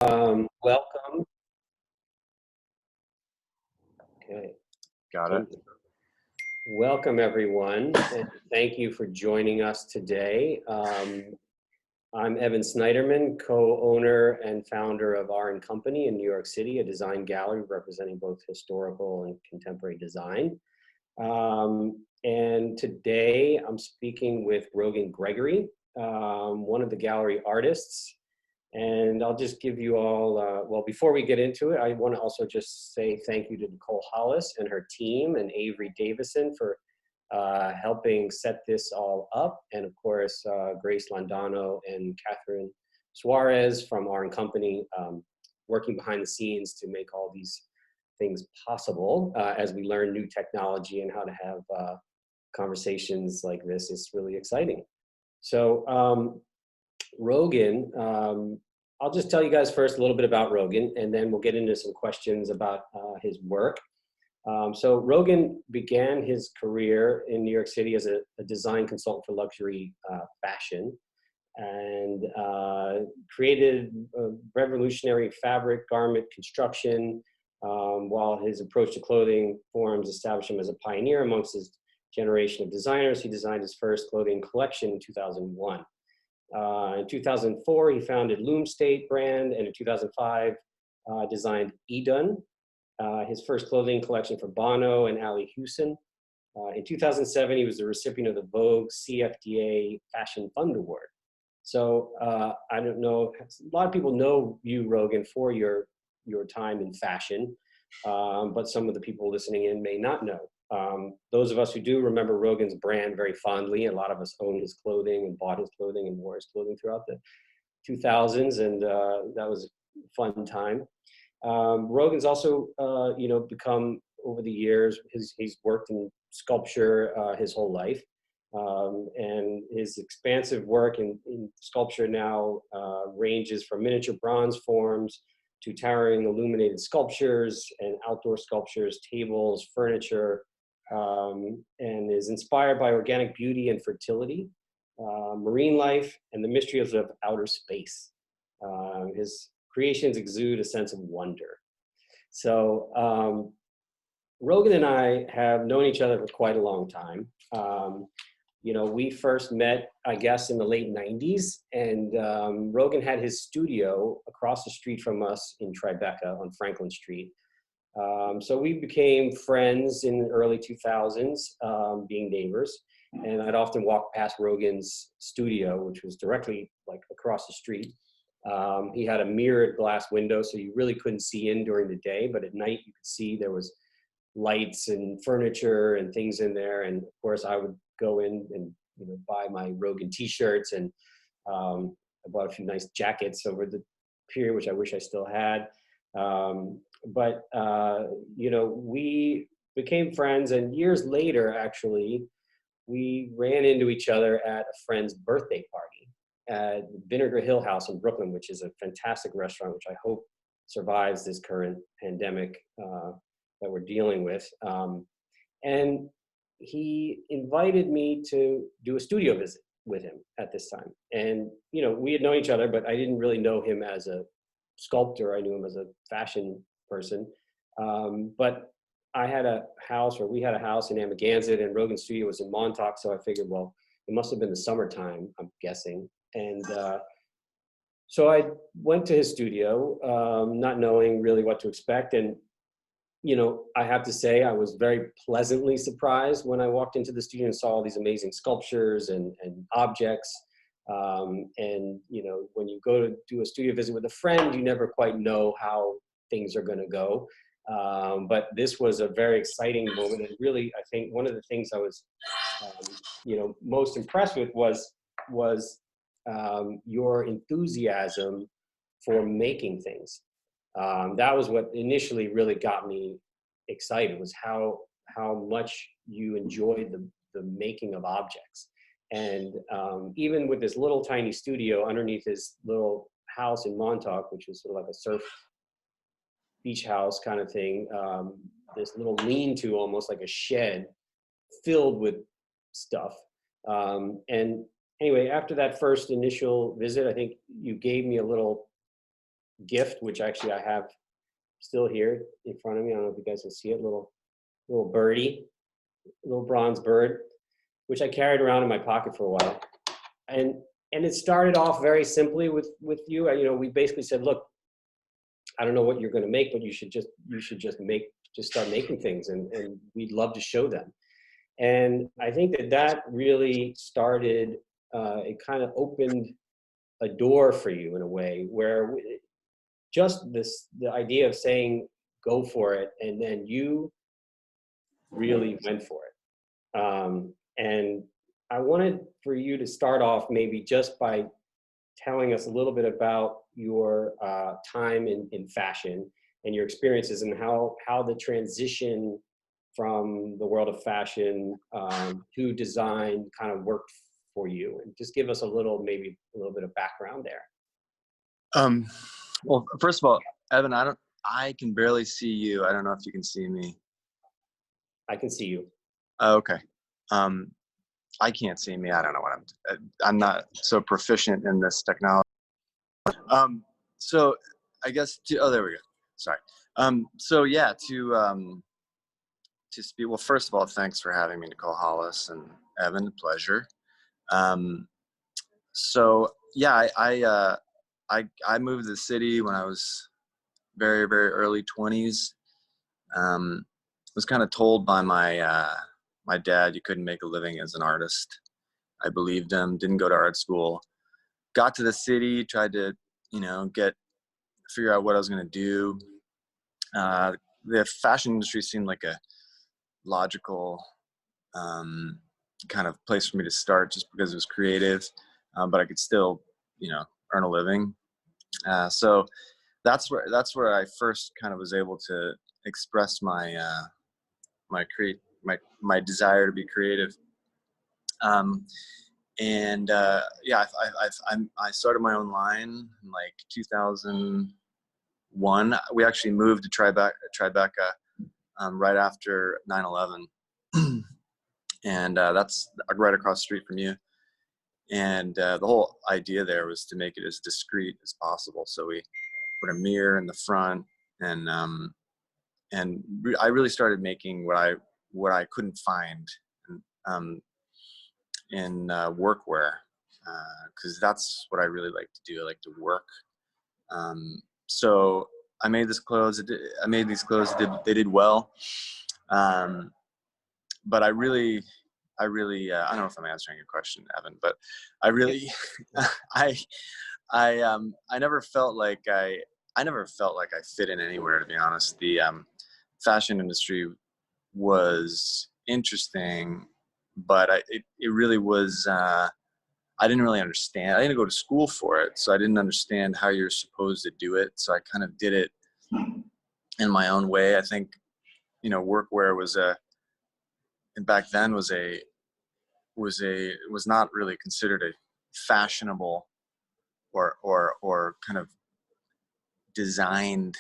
Welcome. Okay. Got it. Welcome, everyone, and thank you for joining us today. I'm Evan Snyderman, co-owner and founder of R & Company in New York City, a design gallery representing both historical and contemporary design. And today I'm speaking with Rogan Gregory, one of the gallery artists. And I'll just give you all, well, before we get into it, I want to also just say thank you to Nicole Hollis and her team and Avery Davison for helping set this all up. And of course, Grace Landano and Catherine Suarez from R & Company working behind the scenes to make all these things possible as we learn new technology and how to have conversations like this. Is really exciting. So, Rogan, I'll just tell you guys first a little bit about Rogan, and then we'll get into some questions about his work. So Rogan began his career in New York City as a design consultant for luxury fashion, and created a revolutionary fabric garment construction, while his approach to clothing forms established him as a pioneer amongst his generation of designers. He designed his first clothing collection in 2001. In 2004, he founded Loom State brand, and in 2005, designed Edun, his first clothing collection for Bono and Ali Hewson. In 2007, he was the recipient of the Vogue CFDA Fashion Fund Award. So I don't know, a lot of people know you, Rogan, for your time in fashion, but some of the people listening in may not know. Those of us who do remember Rogan's brand very fondly, a lot of us owned his clothing and bought his clothing and wore his clothing throughout the 2000s, and that was a fun time. Rogan's also, become, over the years, he's worked in sculpture his whole life, and his expansive work in sculpture now ranges from miniature bronze forms to towering illuminated sculptures and outdoor sculptures, tables, furniture, and is inspired by organic beauty and fertility, marine life, and the mysteries of outer space. His creations exude a sense of wonder. So Rogan and I have known each other for quite a long time. We first met, I guess, in the late 90s, and Rogan had his studio across the street from us in Tribeca on Franklin Street. So we became friends in the early 2000s, being neighbors, and I'd often walk past Rogan's studio, which was directly like across the street. He had a mirrored glass window, so you really couldn't see in during the day, but at night you could see there was lights and furniture and things in there. And of course I would go in and buy my Rogan t-shirts, and I bought a few nice jackets over the period, which I wish I still had. But we became friends, and years later, actually, we ran into each other at a friend's birthday party at Vinegar Hill House in Brooklyn, which is a fantastic restaurant, which I hope survives this current pandemic that we're dealing with. And he invited me to do a studio visit with him at this time. And, we had known each other, but I didn't really know him as a sculptor. I knew him as a fashion person. But we had a house in Amagansett, and Rogan's studio was in Montauk. So I figured, well, it must have been the summertime, I'm guessing. And so I went to his studio, not knowing really what to expect. And I have to say, I was very pleasantly surprised when I walked into the studio and saw all these amazing sculptures and objects. And when you go to do a studio visit with a friend, you never quite know how things are going to go. But this was a very exciting moment. And really, I think one of the things I was, most impressed with was your enthusiasm for making things. That was what initially really got me excited, was how much you enjoyed the making of objects. And even with this little tiny studio underneath his little house in Montauk, which was sort of like a surf beach house kind of thing, this little lean-to, almost like a shed filled with stuff. And anyway, after that first initial visit, I think you gave me a little gift, which actually I have still here in front of me. I don't know if you guys can see it, little birdie, little bronze bird, which I carried around in my pocket for a while. And it started off very simply with you. You know, we basically said, look, I don't know what you're going to make, but you should just start making things, and we'd love to show them. And I think that really started, it kind of opened a door for you in a way where just the idea of saying, go for it. And then you really went for it. And I wanted for you to start off maybe just by telling us a little bit about your time in fashion and your experiences, and how the transition from the world of fashion to design kind of worked for you, and just give us maybe a little bit of background there. Well, first of all, Evan, I can barely see you. I don't know if you can see me. I can see you. Oh, okay. I can't see me. I don't know what I'm not so proficient in this technology. So I guess there we go. Sorry. So yeah, to speak. Well, first of all, thanks for having me, Nicole Hollis and Evan. A pleasure. So yeah, I moved to the city when I was very, very early 20s. Was kind of told by my dad you couldn't make a living as an artist. I believed him. Didn't go to art school. Got to the city. Tried to, figure out what I was going to do. The fashion industry seemed like a logical kind of place for me to start, just because it was creative, but I could still, earn a living. So that's where I first kind of was able to express my my desire to be creative. Yeah, I started my own line in like 2001. We actually moved to Tribeca right after 9/11, and that's right across the street from you. And the whole idea there was to make it as discreet as possible. So we put a mirror in the front, and I really started making what I couldn't find in workwear, because that's what I really like to do. I like to work. So I made these clothes. They did well. But I really, I don't know if I'm answering your question, Evan, but I really, I never felt like I fit in anywhere, to be honest. The fashion industry was interesting, but it really was. I didn't really understand. I didn't go to school for it, so I didn't understand how you're supposed to do it. So I kind of did it in my own way. I think, workwear and back then was not really considered a fashionable or kind of designed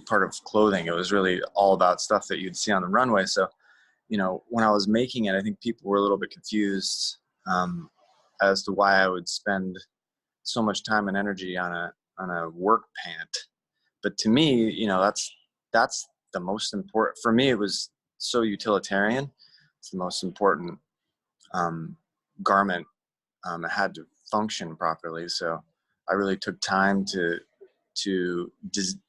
part of clothing. It was really all about stuff that you'd see on the runway. So when I was making it, I think people were a little bit confused as to why I would spend so much time and energy on a work pant. But to me, that's the most important. For me, it was so utilitarian. It's the most important garment. It had to function properly. So I really took time to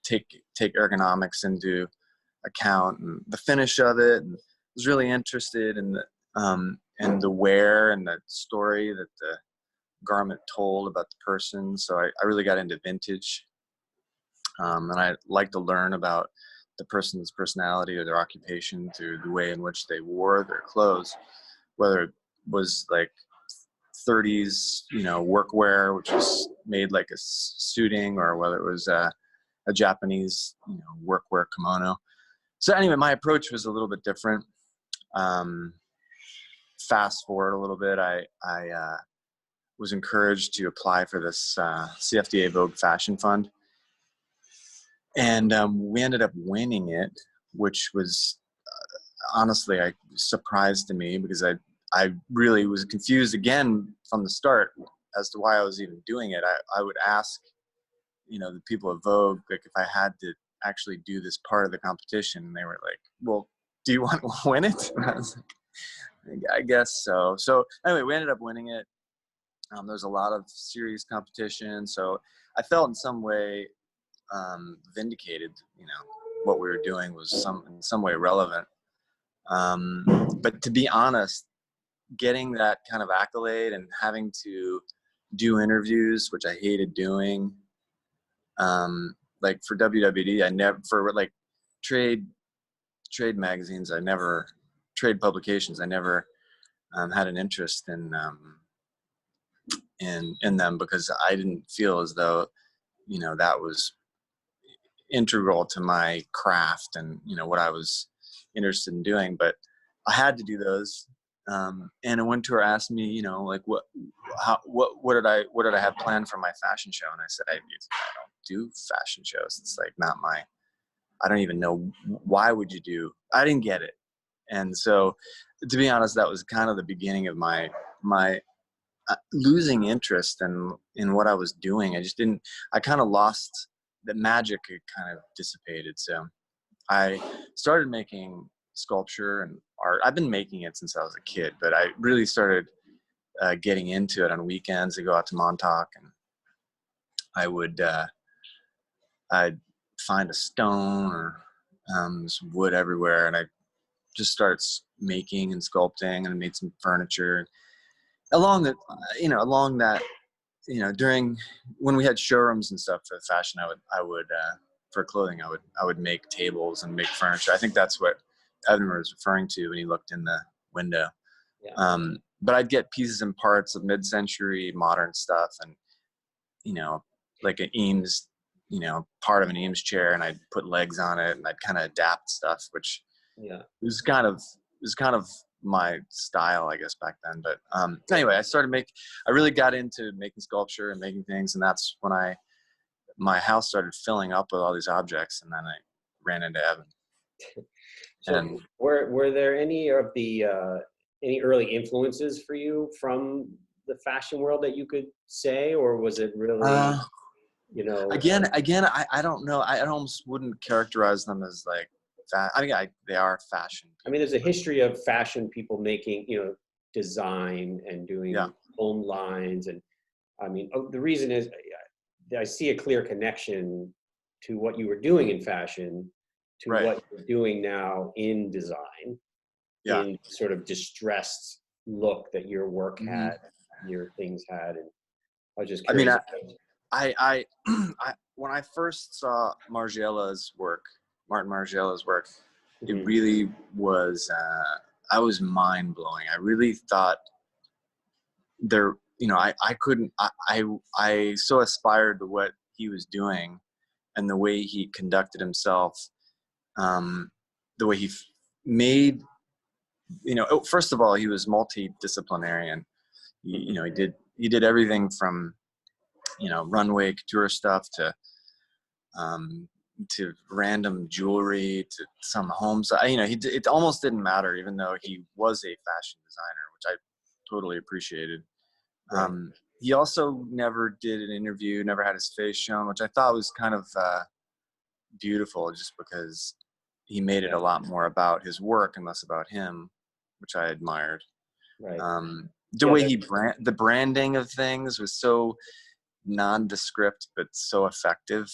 take ergonomics into account, and the finish of it, and was really interested in the wear and the story that the garment told about the person. So I really got into vintage. And I like to learn about the person's personality or their occupation through the way in which they wore their clothes, whether it was like 30s, workwear, which was made like a suiting, or whether it was a Japanese, workwear kimono. So anyway, my approach was a little bit different. Fast forward a little bit, I was encouraged to apply for this CFDA Vogue Fashion Fund. And we ended up winning it, which was honestly surprised to me, because I really was confused again from the start as to why I was even doing it. I would ask, the people at Vogue, like if I had to actually do this part of the competition, and they were like, well, do you want to win it? And I was like, I guess so. So anyway, we ended up winning it. There's a lot of serious competition. So I felt in some way vindicated, what we were doing was in some way relevant. But to be honest, getting that kind of accolade and having to do interviews, which I hated doing, like for WWD, for like trade magazines, trade publications, I never had an interest in them, because I didn't feel as though, that was integral to my craft and, what I was interested in doing. But I had to do those. And a Wintour asked me, like what did I have planned for my fashion show? And I said, I don't do fashion shows. It's like not I don't even know, why would you do? I didn't get it. And so, to be honest, that was kind of the beginning of my losing interest in what I was doing. I kind of lost the magic. It kind of dissipated. So I started making sculpture and art. I've been making it since I was a kid, but I really started getting into it on weekends. I go out to Montauk, and I'd find a stone or some wood everywhere, and I just start making and sculpting, and I made some furniture along that, during when we had showrooms and stuff for fashion. I would for clothing, I would make tables and make furniture. I think that's what Evan was referring to when he looked in the window. Yeah. But I'd get pieces and parts of mid-century modern stuff, and like an Eames, part of an Eames chair, and I'd put legs on it, and I'd kind of adapt stuff, which was kind of my style, I guess, back then. But anyway, I really got into making sculpture and making things, and that's when my house started filling up with all these objects, and then I ran into Evan. So And were there any of the any early influences for you from the fashion world that you could say, or was it really, again, I don't know. I almost wouldn't characterize them as like they are fashion people. I mean, there's a history of fashion people making, design and doing home lines. And I mean, the reason is I see a clear connection to what you were doing in fashion to what you're doing now in design, in sort of distressed look that your work had, your things had. And I was just curious. I when I first saw Martin Margiella's work, it really was, I was mind blowing. I really thought I so aspired to what he was doing, and the way he conducted himself, the way he made, first of all, he was multidisciplinarian. He did everything from, runway couture stuff to random jewelry, to some homes. It almost didn't matter, even though he was a fashion designer, which I totally appreciated. He also never did an interview, never had his face shown, which I thought was kind of beautiful, just because he made it a lot more about his work and less about him, which I admired. The way the branding of things was so nondescript but so effective.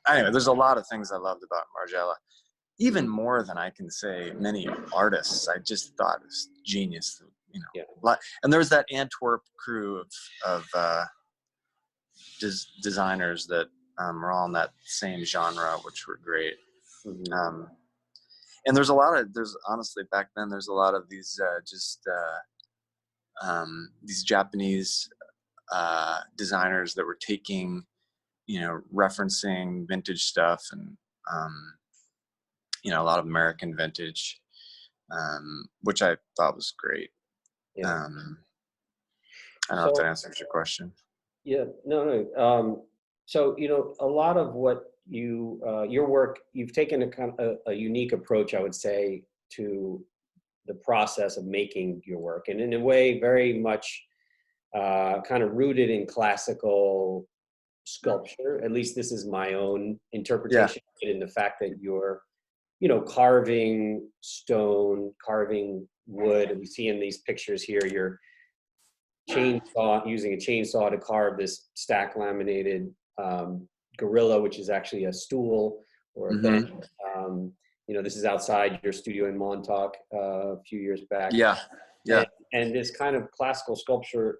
Anyway, there's a lot of things I loved about Margiela, even more than I can say many artists. I just thought it was genius, and there's that Antwerp crew of designers that are all in that same genre, which were great. And there's honestly, back then, there's a lot of these these Japanese designers that were taking, referencing vintage stuff, and a lot of American vintage, which I thought was great. I don't know if that answers your question. Yeah, no. So, a lot of what your work, you've taken a kind of a unique approach, I would say, to the process of making your work, and in a way very much kind of rooted in classical sculpture. At least this is my own Yeah. interpretation, in the fact that you're, carving stone, carving wood. And we see in these pictures here, you're using a chainsaw to carve this stack laminated gorilla, which is actually a stool or a bench. Um, this is outside your studio in Montauk a few years back. Yeah. Yeah. And this kind of classical sculpture,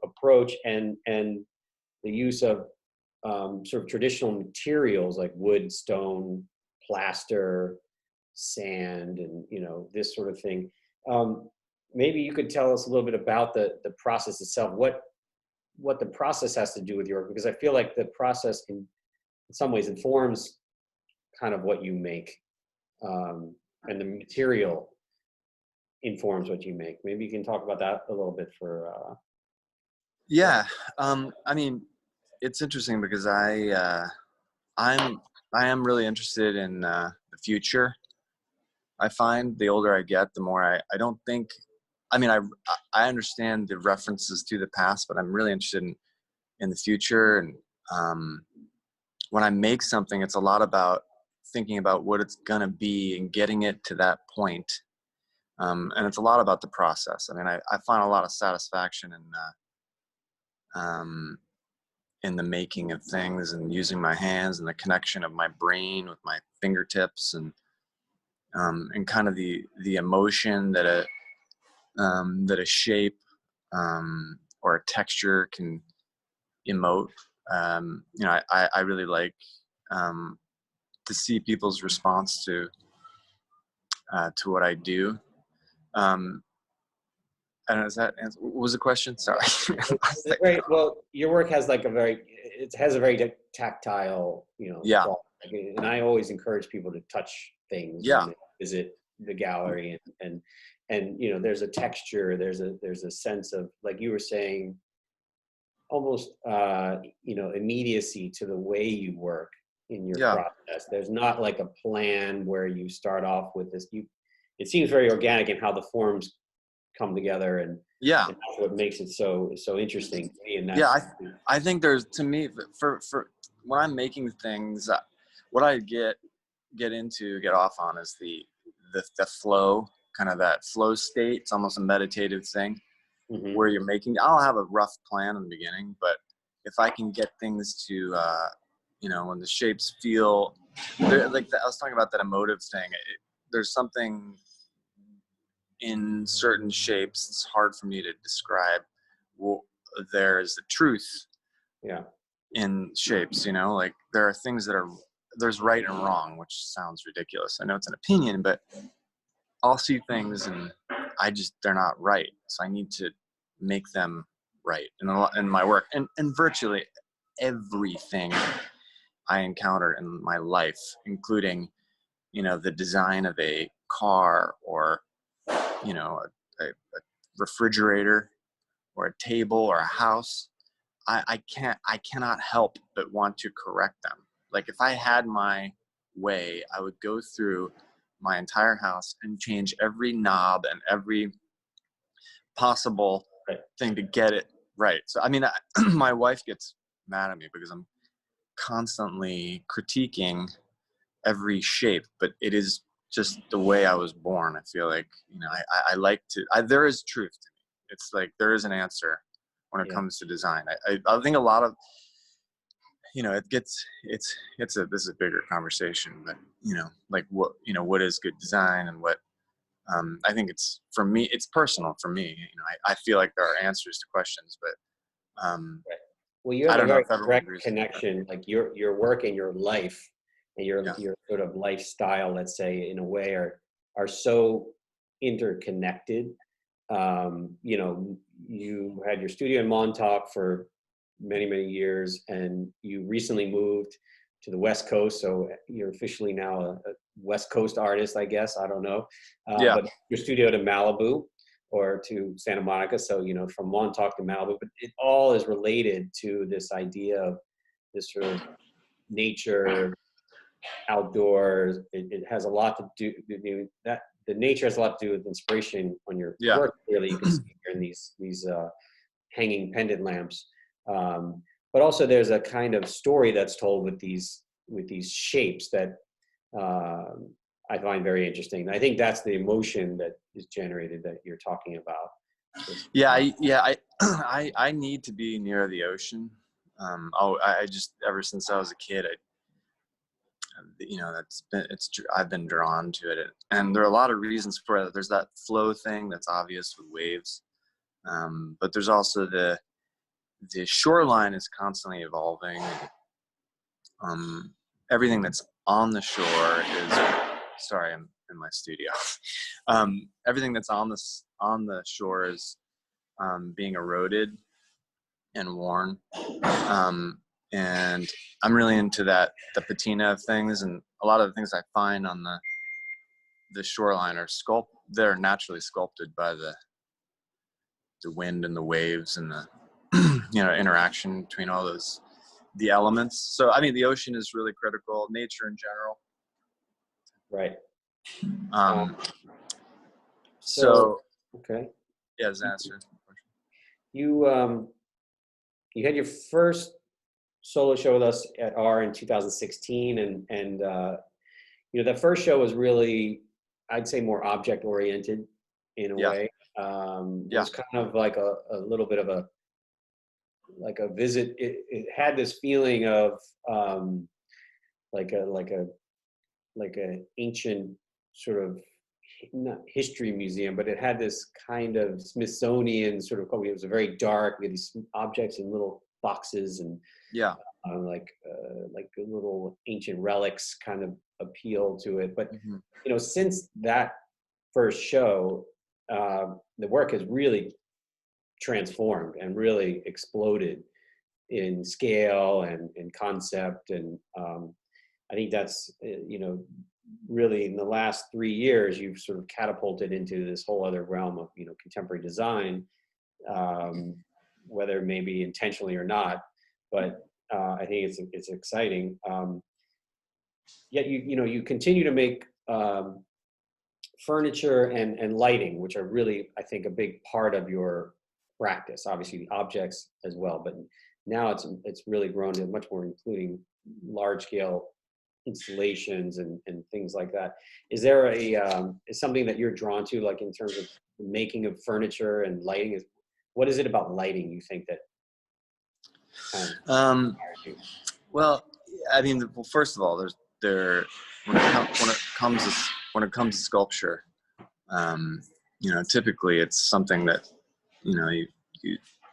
approach and the use of sort of traditional materials like wood, stone, plaster, sand, and this sort of thing. Maybe you could tell us a little bit about the process itself. What the process has to do with your work, because I feel like the process in some ways informs kind of what you make, and the material informs what you make. Maybe you can talk about that a little bit for. Yeah. I mean, it's interesting because I am really interested in the future. I find the older I get, the more I don't think, I mean, I understand the references to the past, but I'm really interested in the future. And when I make something, it's a lot about thinking about what it's going to be and getting it to that point. And it's a lot about the process. I mean, I find a lot of satisfaction in the making of things and using my hands and the connection of my brain with my fingertips, and kind of the emotion that a shape or a texture can emote. I really like to see people's response to what I do. I don't know, what was the question? Sorry. Right. Well, your work has like it has a very tactile, Yeah. quality. And I always encourage people to touch things Yeah. when they visit the gallery, and there's a texture, there's a sense of, like you were saying, almost immediacy to the way you work in your Yeah. process. There's not like a plan where you start off with this. It seems very organic in how the forms come together, and Yeah. and that's what makes it so interesting to me. And that's, Yeah. I think there's, to me, for when I'm making things, what I get off on is the flow, kind of that flow state. It's almost a meditative thing where you're making, I'll have a rough plan in the beginning, but if I can get things to, when the shapes feel, I was talking about that emotive thing, there's something in certain shapes, it's hard for me to describe. Well, there's the truth in shapes, like there are things there's right and wrong, which sounds ridiculous. I know it's an opinion, but I'll see things and they're not right. So I need to make them right in my work, and virtually everything I encounter in my life, including, the design of a car, or, a refrigerator, or a table, or a house. I cannot help but want to correct them. Like if I had my way, I would go through my entire house and change every knob and every possible thing to get it right. So, I mean, my wife gets mad at me because I'm constantly critiquing every shape, but it is just the way I was born. I feel like, I like to, there is truth to me. It's like, there is an answer when it comes to design. I think a lot of, this is a bigger conversation, but, like what is good design, and what, I think for me, it's personal for me. I feel like there are answers to questions, but, well, you have I a don't know very if everyone direct agrees with connection, like your work and your life and your that. sort of lifestyle, let's say, in a way, are so interconnected. You had your studio in Montauk for many, many years, and you recently moved to the West Coast. So you're officially now a West Coast artist, I guess. I don't know. Yeah. But your studio to Malibu or to Santa Monica. So, from Montauk to Malibu, but it all is related to this idea of this sort of nature, outdoors. It has a lot to do that the nature has a lot to do with inspiration on your Yeah. work. Clearly, you can see here in these hanging pendant lamps. But also, there's a kind of story that's told with these shapes that I find very interesting. I think that's the emotion that is generated that you're talking about. I need to be near the ocean. I just, ever since I was a kid, I've been drawn to it, and there are a lot of reasons for it. There's that flow thing that's obvious with waves, but there's also the shoreline is constantly evolving. Everything that's on the shore is, sorry, I'm in my studio. Everything that's on the shore is being eroded and worn. And I'm really into the patina of things, and a lot of the things I find on the shoreline they're naturally sculpted by the wind and the waves and the interaction between all the elements. So I mean, the ocean is really critical, nature in general. Right. So okay. Yeah, does that answer the question? You had your first solo show with us at R in 2016, and that first show was really, I'd say, more object oriented in a way. It was kind of like a little bit of a visit. It had this feeling of like a ancient sort of, not history museum, but it had this kind of Smithsonian sort of, it was a very dark, we had these objects in little boxes and like little ancient relics kind of appeal to it. But since that first show, the work has really transformed and really exploded in scale and in concept, and I think that's really in the last 3 years you've sort of catapulted into this whole other realm of contemporary design, whether maybe intentionally or not, but I think it's exciting. Yet you continue to make furniture and lighting, which are really, I think, a big part of your practice. Obviously the objects as well, but now it's really grown to much more, including large scale installations and things like that. Is there is something that you're drawn to, like in terms of the making of furniture and lighting? What is it about lighting you think that kind of inspires you? Well, I mean, first of all, when it comes to sculpture, typically it's something that you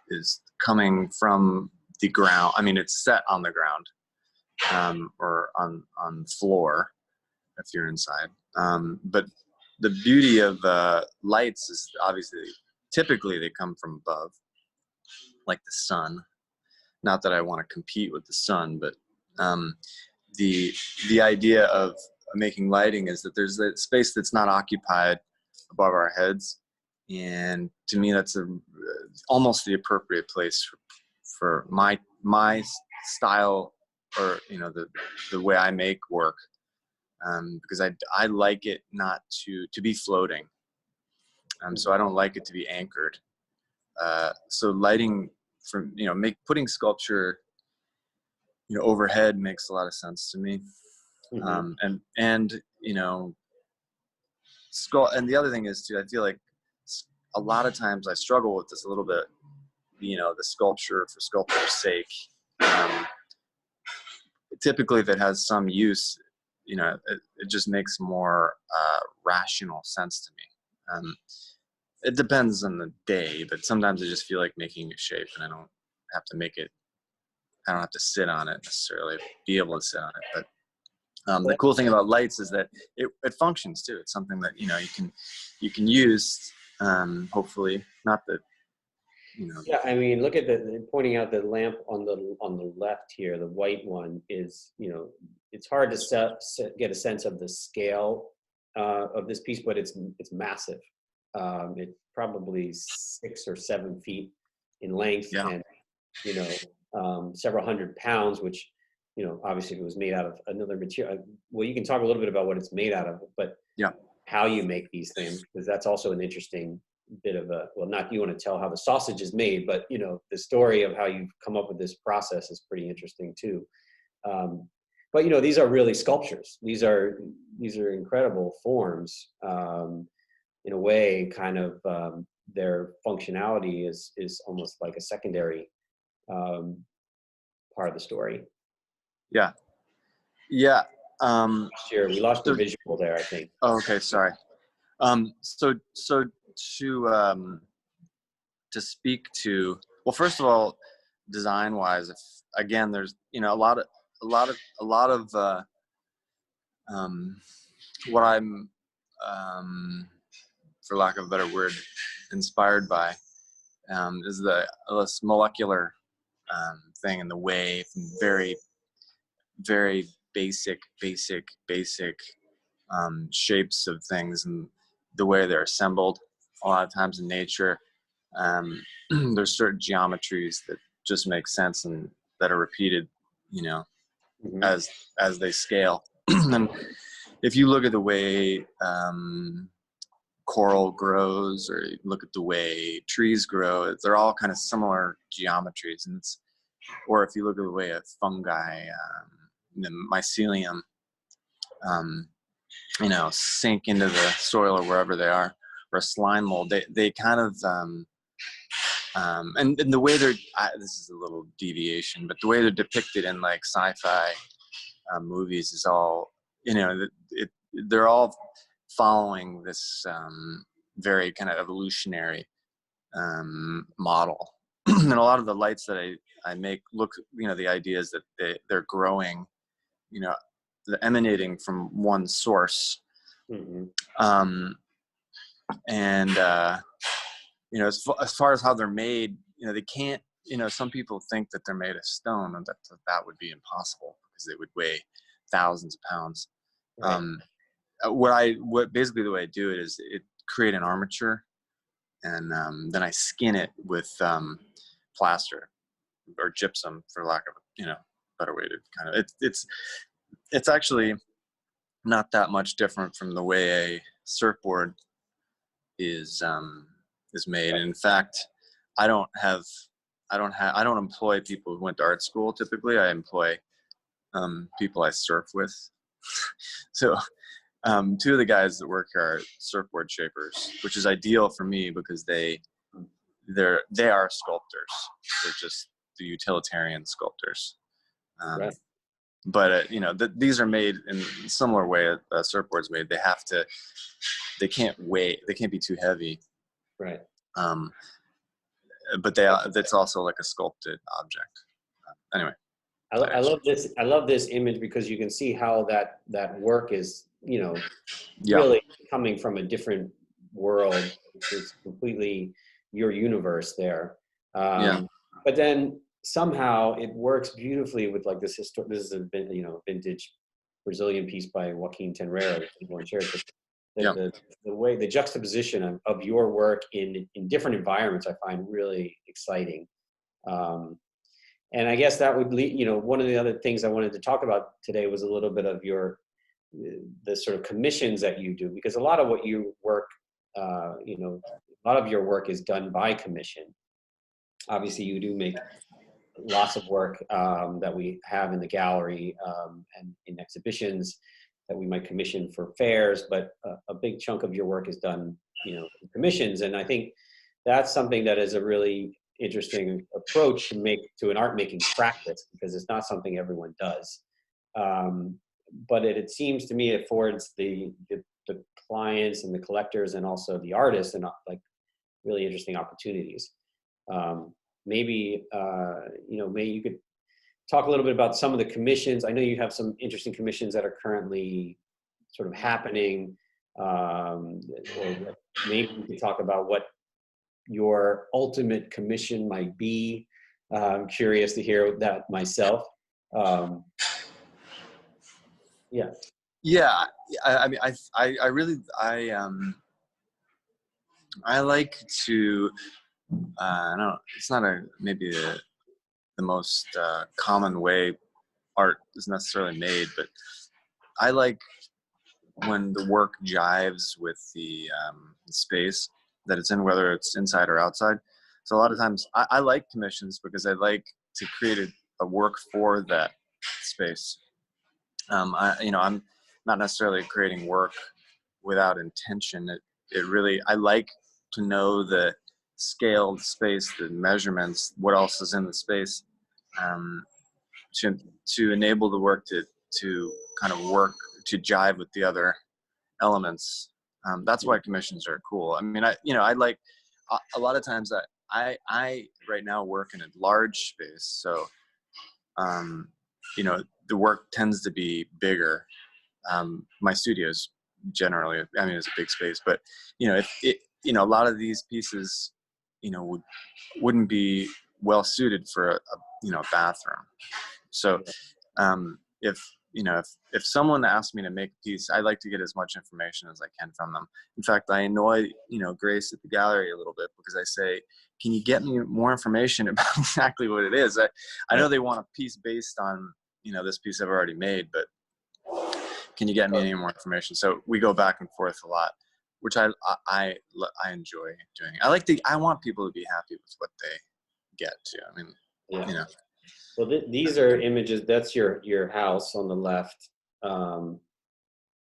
is coming from the ground. I mean, it's set on the ground, or on the floor if you're inside. But the beauty of lights is obviously, typically they come from above, like the sun. Not that I want to compete with the sun, but the idea of making lighting is that there's that space that's not occupied above our heads, and to me that's almost the appropriate place for my style, or the way I make work, because I like it not to be floating, so I don't like it to be anchored. So lighting from putting sculpture overhead makes a lot of sense to me. And the other thing is too, I feel like a lot of times I struggle with this a little bit, the sculpture for sculpture's sake. Typically if it has some use, it just makes more rational sense to me. It depends on the day, but sometimes I just feel like making a shape and I don't have to sit on it necessarily, be able to sit on it. But the cool thing about lights is that it functions too. It's something that you can use, hopefully. Not that Yeah, I mean, look at pointing out the lamp on the left here, the white one is, it's hard to get a sense of the scale of this piece, but it's massive. It's probably 6 or 7 feet in length, and several hundred pounds, which obviously if it was made out of another material. Well, you can talk a little bit about what it's made out of, but how you make these things, because that's also an interesting bit of a, well, not you want to tell how the sausage is made, but you know, the story of how you've come up with this process is pretty interesting too. But you know, these are really sculptures. These are incredible forms. In a way, kind of their functionality is almost like a secondary part of the story. Yeah. Yeah. Sure, we lost the visual there, I think. Oh, okay, sorry. So to speak to, well, first of all, design wise, if again, there's, you know, a lot of what I'm, for lack of a better word, inspired by, is this molecular thing, in the way, from very, very basic shapes of things, and the way they're assembled. A lot of times in nature, there's certain geometries that just make sense and that are repeated, you know, Mm-hmm. as they scale. And if you look at the way coral grows, or you look at the way trees grow, they're all kind of similar geometries. And or if you look at the way a fungi, the mycelium, you know, sink into the soil or wherever they are, or a slime mold, they kind of, and the way this is a little deviation, but the way they're depicted in like sci-fi movies is all, you know, they're all following this very kind of evolutionary model. And a lot of the lights that I make look, you know, the idea is that they're growing, you know, they're emanating from one source. Mm-hmm. And you know, as far as how they're made, you know, they can't, you know, some people think that they're made of stone, and that would be impossible because they would weigh thousands of pounds. Right. What basically the way I do it is create an armature, and then I skin it with plaster or gypsum, for lack of, you know, better way to kind of, it's actually not that much different from the way a surfboard is made. And in fact, I don't employ people who went to art school. Typically, I employ people I surf with. So two of the guys that work here are surfboard shapers, which is ideal for me because they are sculptors. They're just the utilitarian sculptors. Right. But you know, these are made in a similar way a surfboard's made. They can't be too heavy. Right. But that's also like a sculpted object. Anyway. I love this. I love this image because you can see how that work is, you know, really coming from a different world. It's completely your universe there. But then somehow it works beautifully with like this This is a vintage Brazilian piece by Joaquin Tenreira. The way, the juxtaposition of your work in different environments, I find really exciting. And I guess that would lead, you know, one of the other things I wanted to talk about today was a little bit of the sort of commissions that you do, because a lot of what you work, you know, a lot of your work is done by commission. Obviously, you do make lots of work that we have in the gallery and in exhibitions that we might commission for fairs, but a big chunk of your work is done, you know, in commissions. And I think that's something that is a really interesting approach to an art making practice, because it's not something everyone does. But it seems to me it affords the clients and the collectors and also the artists and like really interesting opportunities. Maybe you could talk a little bit about some of the commissions. I know you have some interesting commissions that are currently sort of happening. Or maybe you could talk about what your ultimate commission might be. I'm curious to hear that myself. Yeah. Yeah. I mean, I like to, I don't know, it's not maybe the most common way art is necessarily made, but I like when the work jives with the space that it's in, whether it's inside or outside. So a lot of times I like commissions because I like to create a work for that space. I'm not necessarily creating work without intention. It really, I like to know the scaled space, the measurements, what else is in the space, um, to enable the work to kind of work to jive with the other elements. That's why commissions are cool. I mean, I like a lot of times I right now work in a large space, so the work tends to be bigger. My studio's generally, I mean, it's a big space, but if it, a lot of these pieces, wouldn't be well suited for a bathroom. So if if someone asks me to make a piece, I like to get as much information as I can from them. In fact, I annoy Grace at the gallery a little bit because I say, can you get me more information about exactly what it is? I know they want a piece based on this piece I've already made, but can you get me any more information? So we go back and forth a lot, which I enjoy doing. I want people to be happy with what they get too. I mean, Well, these are images. That's your house on the left, and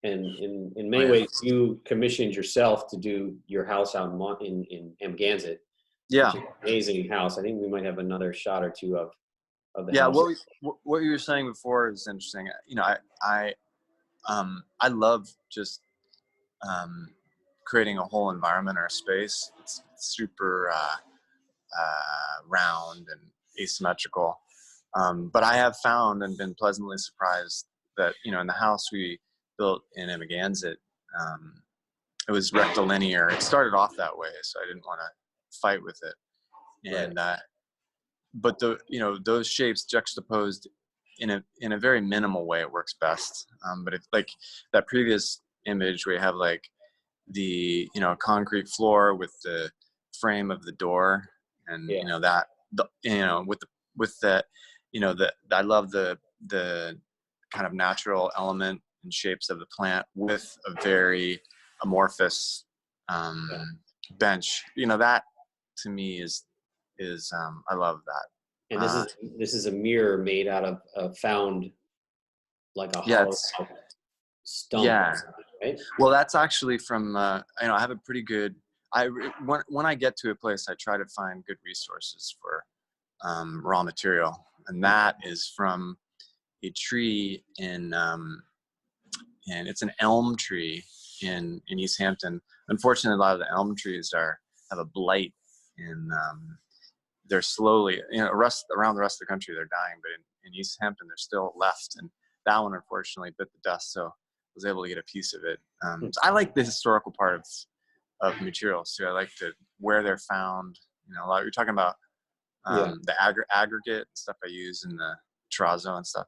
in many ways, you commissioned yourself to do your house out in Amagansett. Yeah, amazing house. I think we might have another shot or two of the yeah. house. What you were saying before is interesting. I love just creating a whole environment or a space. It's super round and asymmetrical. But I have found and been pleasantly surprised that, in the house we built in Amagansett, it was rectilinear. It started off that way, so I didn't want to fight with it. And, but those shapes juxtaposed in a very minimal way, it works best. But it's like that previous image where you have like the, concrete floor with the frame of the door, and with that, I love the kind of natural element and shapes of the plant with a very amorphous bench. That to me is I love that. And this is a mirror made out of found, like a hollow stump. Yeah. Right? Well, that's actually from I have a pretty good. When I get to a place, I try to find good resources for raw material, and that is from a tree and it's an elm tree in East Hampton. Unfortunately, a lot of the elm trees have a blight, and they're slowly, around the rest of the country they're dying, but in East Hampton they're still left, and that one unfortunately bit the dust, so I was able to get a piece of it. So I like the historical part of materials too. I like where they're found. A lot you're talking about the aggregate stuff I use in the terrazzo and stuff.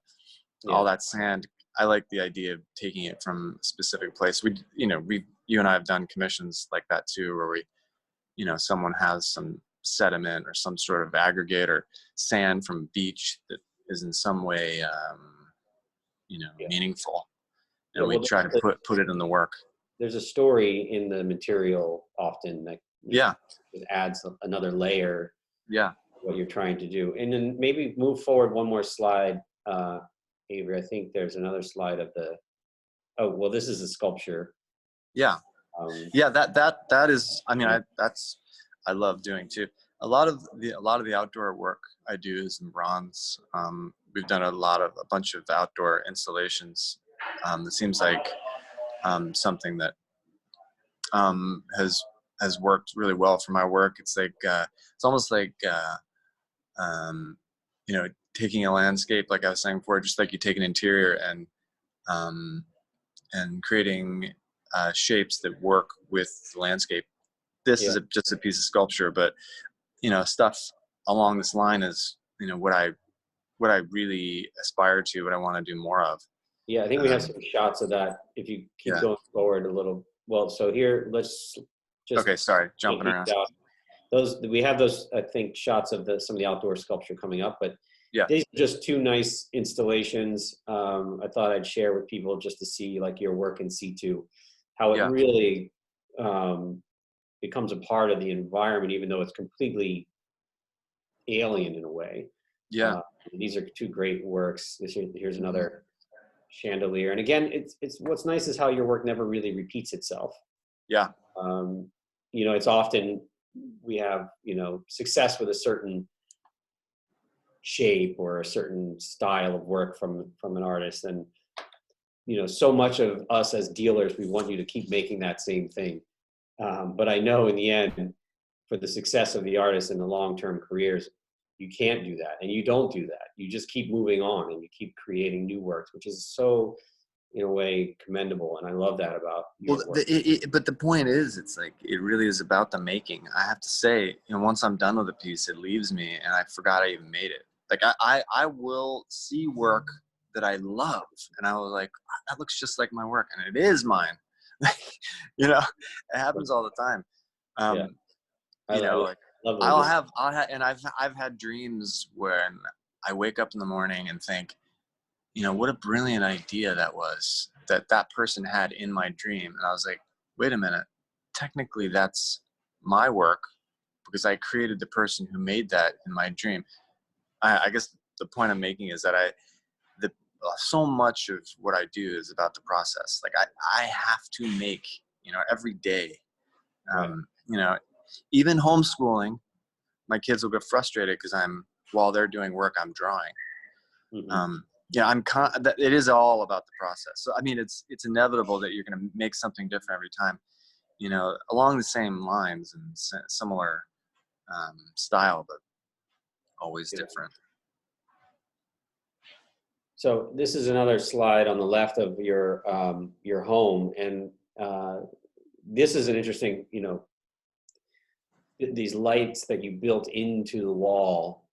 All that sand. I like the idea of taking it from a specific place. You and I have done commissions like that too, where we, someone has some sediment or some sort of aggregate or sand from a beach that is in some way, meaningful, and we try to put it in the work. There's a story in the material often that it adds another layer. Yeah, what you're trying to do, and then maybe move forward one more slide, Avery. I think there's another slide of the. Oh well, this is a sculpture. Yeah. That is. I mean, I love doing too. A lot of the outdoor work I do is in bronze. We've done a bunch of outdoor installations. It seems like something that has worked really well for my work. It's like it's almost like taking a landscape, like I was saying before, just like you take an interior and creating shapes that work with the landscape. This is just a piece of sculpture, but stuff along this line is what I really aspire to, what I want to do more of. Yeah, I think we have some shots of that. If you keep going forward a little. Well, so here, let's just. Okay, sorry, jumping around. We have those, I think, shots of some of the outdoor sculpture coming up, but Yeah. These are just two nice installations. I thought I'd share with people just to see like your work in situ, how it Yeah. really becomes a part of the environment, even though it's completely alien in a way. Yeah. Uh, these are two great works. Here's Mhm. another chandelier. And again, it's what's nice is how your work never really repeats itself. Yeah. Um, it's often we have, success with a certain shape or a certain style of work from an artist. And, so much of us as dealers, we want you to keep making that same thing. But I know in the end, for the success of the artist in the long-term careers, you can't do that. And you don't do that. You just keep moving on and you keep creating new works, which is so, in a way, commendable. And I love that about your Well, work. but the point is, it's like, it really is about the making. I have to say, once I'm done with a piece, it leaves me and I forgot I even made it. Like I will see work that I love and I was like, that looks just like my work, and it is mine. It happens all the time. Yeah. Like Love those. and I've had dreams when I wake up in the morning and think, what a brilliant idea that was, that person had in my dream. And I was like, wait a minute, technically that's my work because I created the person who made that in my dream. I guess the point I'm making is that so much of what I do is about the process. Like I have to make, every day, Right. even homeschooling, my kids will get frustrated because while they're doing work, I'm drawing. Mm-hmm. It is all about the process. So, I mean, it's inevitable that you're going to make something different every time, along the same lines and similar style, but always Yeah. different. So this is another slide on the left of your home, and this is an interesting, these lights that you built into the wall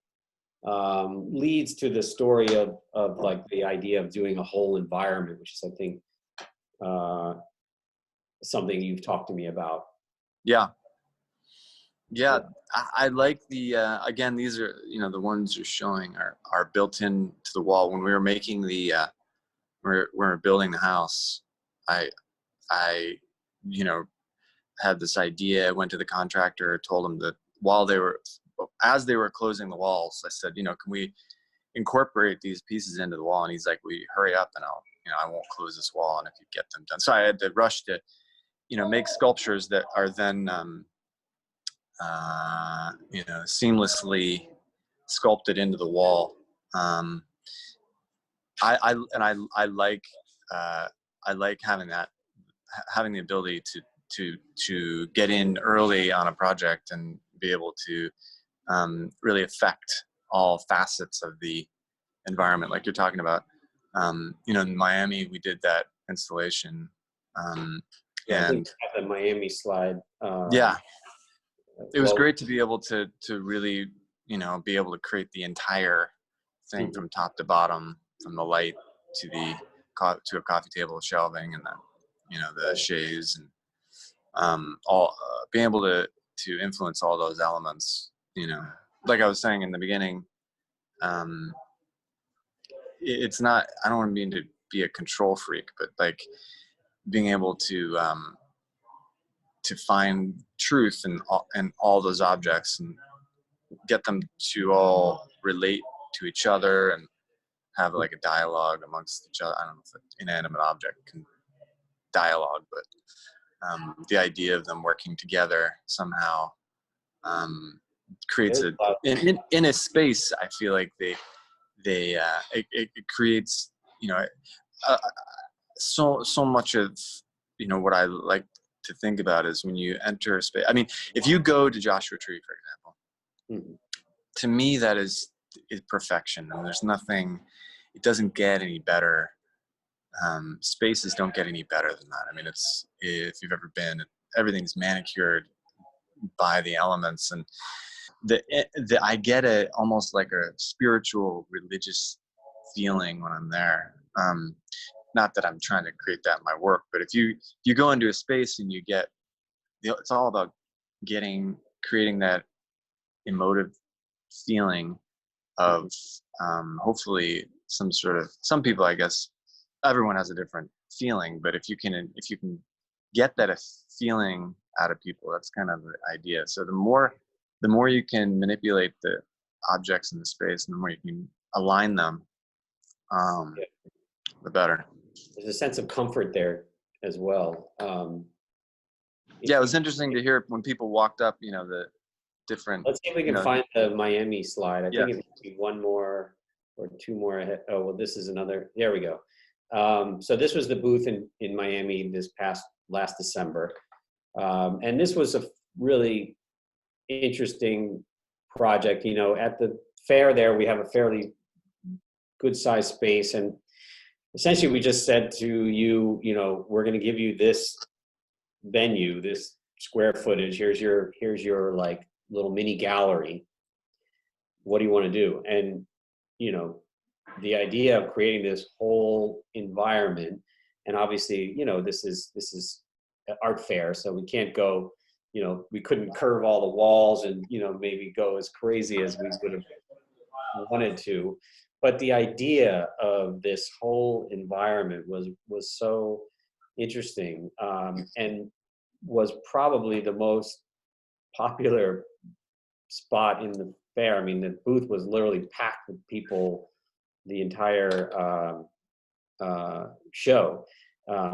leads to the story of like the idea of doing a whole environment, which is I think uh, something you've talked to me about. Yeah. Yeah. I like the, again, these are, the ones you're showing are built into the wall. When we were making we're building the house, I, had this idea, went to the contractor, told him that as they were closing the walls, I said, can we incorporate these pieces into the wall? And he's like, "We hurry up and I won't close this wall. And if you get them done." So I had to rush to, make sculptures that are then, seamlessly sculpted into the wall. I like, I like having the ability to get in early on a project and be able to really affect all facets of the environment, like you're talking about. In Miami, we did that installation, Yeah, I think and at the Miami slide. yeah, it was Well, great to be able to really, be able to create the entire thing mhm. from top to bottom, from the light to to a coffee table shelving, and the chaise, and all being able to influence all those elements. Like I was saying in the beginning, um, it's not. I don't want to mean to be a control freak, but like being able to find truth in all those objects and get them to all relate to each other and have like a dialogue amongst each other. I don't know if an inanimate object can dialogue, but the idea of them working together somehow creates in a space. I feel like it creates, uh, so much of, what I like to think about is when you enter a space. I mean, if you go to Joshua Tree, for example, Mhm. to me that is perfection. And there's nothing. It doesn't get any better. Spaces don't get any better than that. I mean, if you've ever been, everything's manicured by the elements, and I get almost like a spiritual, religious feeling when I'm there. Not that I'm trying to create that in my work, but if you go into a space and you get, it's all about creating that emotive feeling of hopefully some people, I guess, everyone has a different feeling, but if you can get that a feeling out of people, that's kind of the idea. So the more you can manipulate the objects in the space, and the more you can align them, Yeah. the better. There's a sense of comfort there as well. Yeah, it was interesting to hear when people walked up, the different, Let's see if we can find the Miami slide. I Yeah. think it might be one more or two more ahead. Oh, well, this is another. There we go. So this was the booth in Miami last December. And this was a really interesting project. At the fair there, we have a fairly good sized space. And essentially we just said to you, we're going to give you this venue, this square footage. Here's your like little mini gallery. What do you want to do? And, the idea of creating this whole environment, and obviously, this is an art fair, so we can't go, we couldn't curve all the walls and, maybe go as crazy as we would have wanted to. But the idea of this whole environment was so interesting, and was probably the most popular spot in the fair. I mean, the booth was literally packed with people the entire show.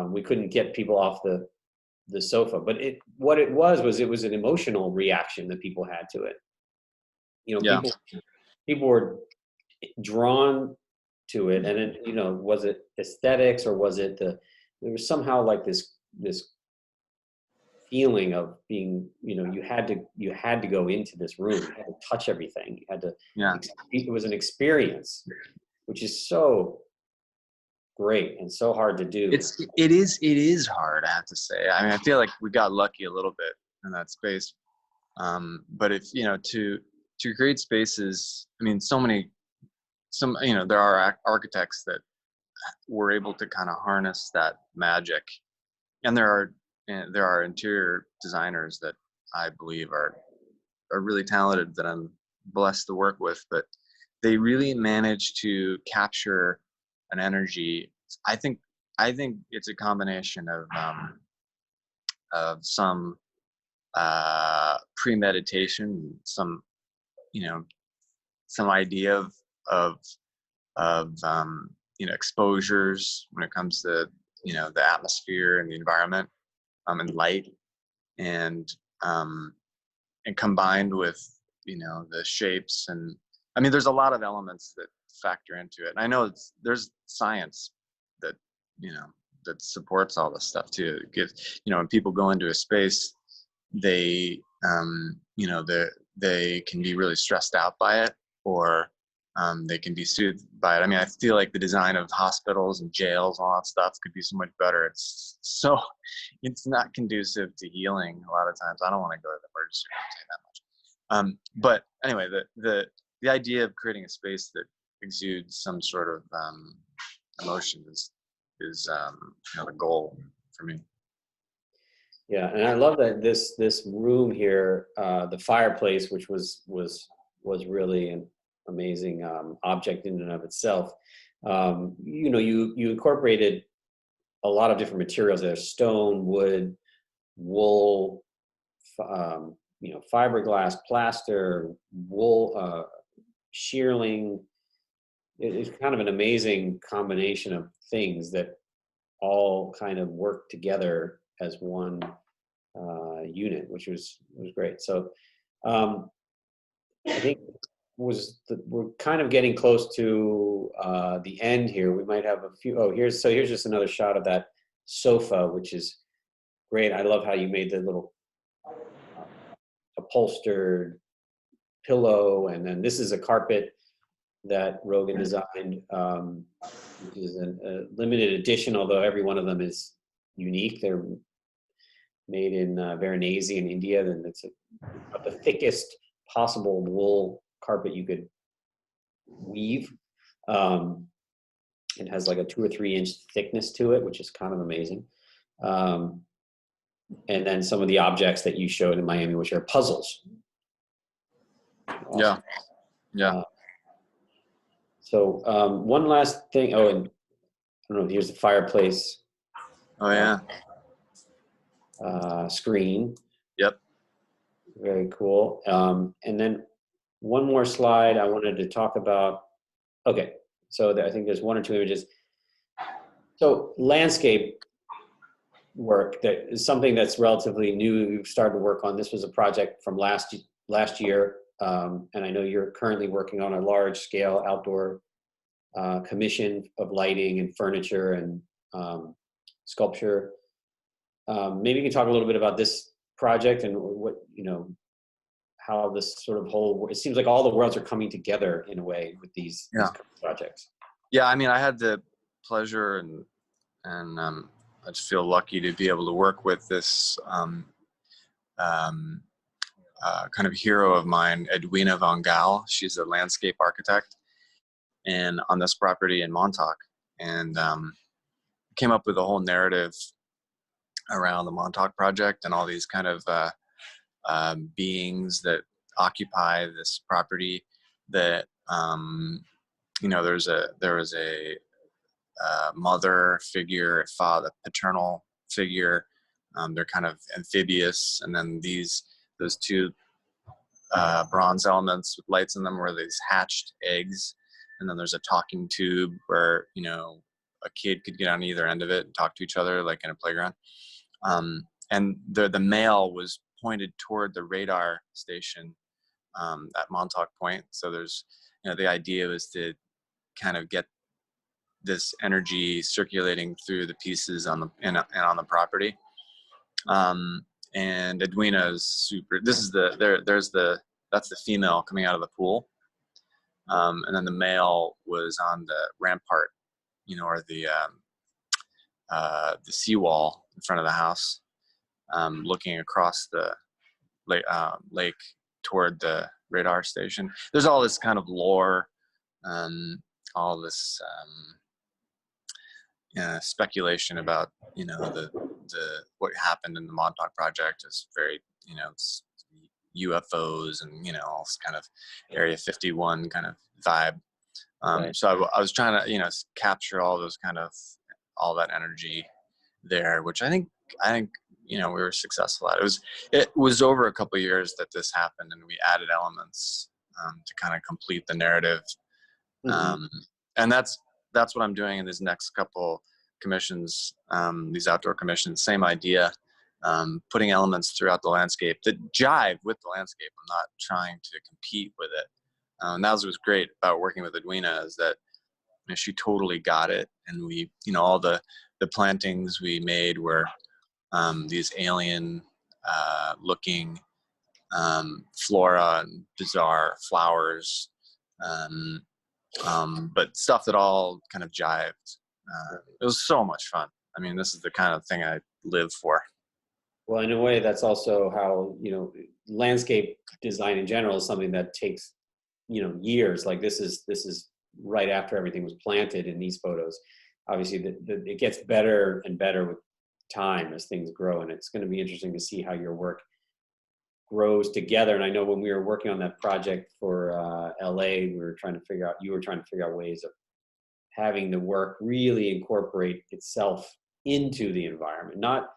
We couldn't get people off the sofa, but it was an emotional reaction that people had to it. Yeah. People were drawn to it, and it, was it aesthetics, or was it there was somehow like this feeling of being, you had to go into this room, you had to touch everything, you had to, it was an experience, which is so great and so hard to do. It is hard, I have to say. I mean, I feel like we got lucky a little bit in that space. But if, to create spaces, I mean, there are architects that were able to kind of harness that magic. And there are interior designers that I believe are really talented, that I'm blessed to work with, but they really manage to capture an energy. I think it's a combination of some premeditation, some idea of exposures when it comes to the atmosphere and the environment, and light, and combined with the shapes, and I mean there's a lot of elements that factor into it. And I know there's science that that supports all this stuff too. It gives, when people go into a space, they they can be really stressed out by it, or they can be soothed by it. I mean, I feel like the design of hospitals and jails and all that stuff could be so much better. It's not conducive to healing a lot of times. I don't want to go to the emergency room, saying that much. But anyway, the idea of creating a space that exudes some sort of emotion is the goal for me. Yeah, and I love that this room here, the fireplace, which was really an amazing object in and of itself. You incorporated a lot of different materials there: stone, wood, wool, fiberglass, plaster, wool, shearling. It's kind of an amazing combination of things that all kind of work together as one unit, which was great. So I think we're kind of getting close to the end here. We might have a few. Here's just another shot of that sofa, which is great. I love how you made the little upholstered pillow, and then this is a carpet that Rogan designed, which is a limited edition, although every one of them is unique. They're made in Varanasi in India, and it's the thickest possible wool carpet you could weave. It has like a 2 or 3 inch thickness to it, which is kind of amazing. And then some of the objects that you showed in Miami, which are puzzles. Awesome. Yeah. So one last thing. Oh, and I don't know. Here's the fireplace Oh yeah. Screen. Yep. Very cool. And then one more slide I wanted to talk about. Okay, so I think there's one or two images. So landscape work that is something that's relatively new. We've started to work on. This was a project from last year, and I know you're currently working on a large scale outdoor commission of lighting and furniture and sculpture. Maybe you can talk a little bit about this project and what, how this sort of whole, it seems like all the worlds are coming together in a way with these projects. Yeah, I mean, I had the pleasure and I just feel lucky to be able to work with this kind of hero of mine, Edwina von Gaal. She's a landscape architect, and on this property in Montauk, and came up with a whole narrative around the Montauk project and all these kind of beings that occupy this property. That there was a mother figure, a father, paternal figure. They're kind of amphibious, and then those two bronze elements with lights in them were these hatched eggs, and then there's a talking tube where a kid could get on either end of it and talk to each other like in a playground. And the male was pointed toward the radar station at Montauk Point. So there's the idea was to kind of get this energy circulating through the pieces on the property. And Edwina is super. This is that's the female coming out of the pool, and then the male was on the rampart, or the seawall in front of the house, looking across the lake toward the radar station. There's all this kind of lore, all this speculation about the what happened in the Montauk project is very it's UFOs and all this kind of Area 51 kind of vibe. Right. So I was trying to capture all that energy there, which I think we were successful at. It was over a couple of years that this happened, and we added elements to kind of complete the narrative. Mm-hmm. And that's what I'm doing in these next couple commissions, these outdoor commissions. Same idea, putting elements throughout the landscape that jive with the landscape. I'm not trying to compete with it. And that was great about working with Edwina, is that she totally got it. And we, all the plantings we made were these alien looking flora and bizarre flowers, but stuff that all kind of jived. It was so much fun. I mean, this is the kind of thing I live for. Well, in a way, that's also how, landscape design in general is something that takes, years. Like this is right after everything was planted in these photos. Obviously, it gets better and better with time as things grow, and it's going to be interesting to see how your work grows together. And I know when we were working on that project for LA, you were trying to figure out ways of having the work really incorporate itself into the environment, not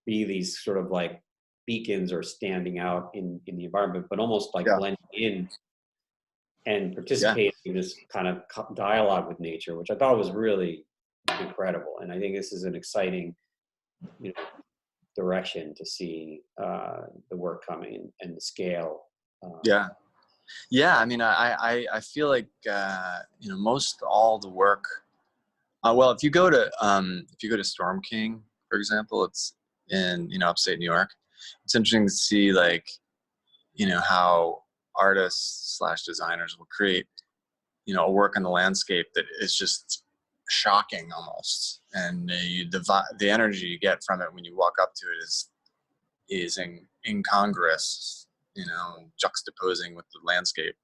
be these sort of like beacons or standing out in the environment, but almost like blending in and participating in this kind of dialogue with nature, which I thought was really incredible. And I think this is an exciting, direction to see the work coming and the scale. Yeah. I mean, I feel like most all the work. Well, if you go to Storm King, for example, it's in upstate New York. It's interesting to see how artists / designers will create a work in the landscape that is just shocking almost, and the energy you get from it when you walk up to it is incongruous, juxtaposing with the landscape.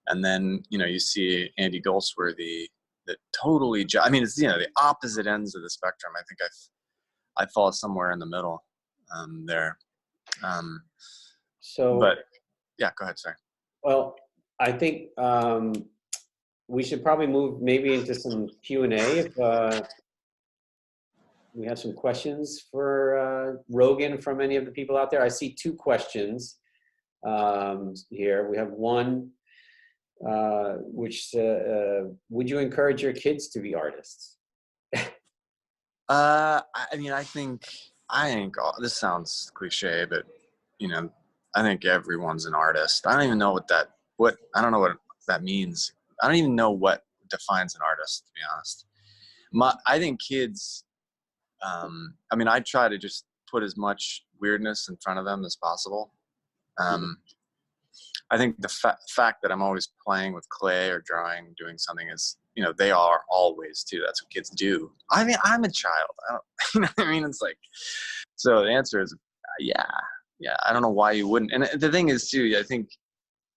And then you see Andy Goldsworthy that totally it's the opposite ends of the spectrum. I think I fall somewhere in the middle there. So but yeah, go ahead. Sorry. Well, I think we should probably move maybe into some Q&A if we have some questions for Rogan from any of the people out there. I see two questions here. We have one, which would you encourage your kids to be artists? I mean, I think this sounds cliche, but you know, I think everyone's an artist. I don't even know I don't know what that means. I don't even know what defines an artist, to be honest. I think kids, I mean, I try to just put as much weirdness in front of them as possible. I think the fact that I'm always playing with clay or drawing, doing something is, you know, they are always too. That's what kids do. I mean, I'm a child. You know what I mean? It's like, so the answer is, yeah. I don't know why you wouldn't. And the thing is too, I think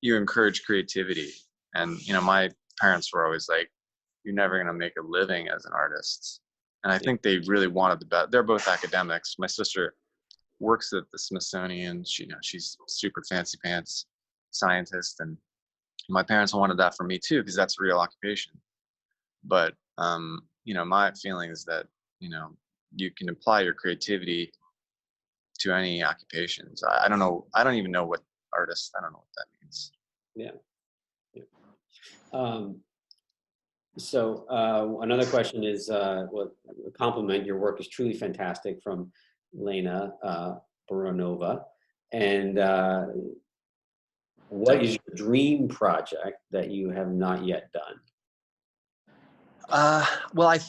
you encourage creativity. And, you know, my parents were always like, you're never going to make a living as an artist. And I think they really wanted the best. They're both academics. My sister works at the Smithsonian. She's super fancy pants scientist, and my parents wanted that for me too, because that's a real occupation. But you know, my feeling is that, you know, you can apply your creativity to any occupations. I don't know. I don't even know what artist. I don't know what that means. Yeah. So another question is, well, compliment, your work is truly fantastic, from Lena Baronova. And what is your dream project that you have not yet done? Well, I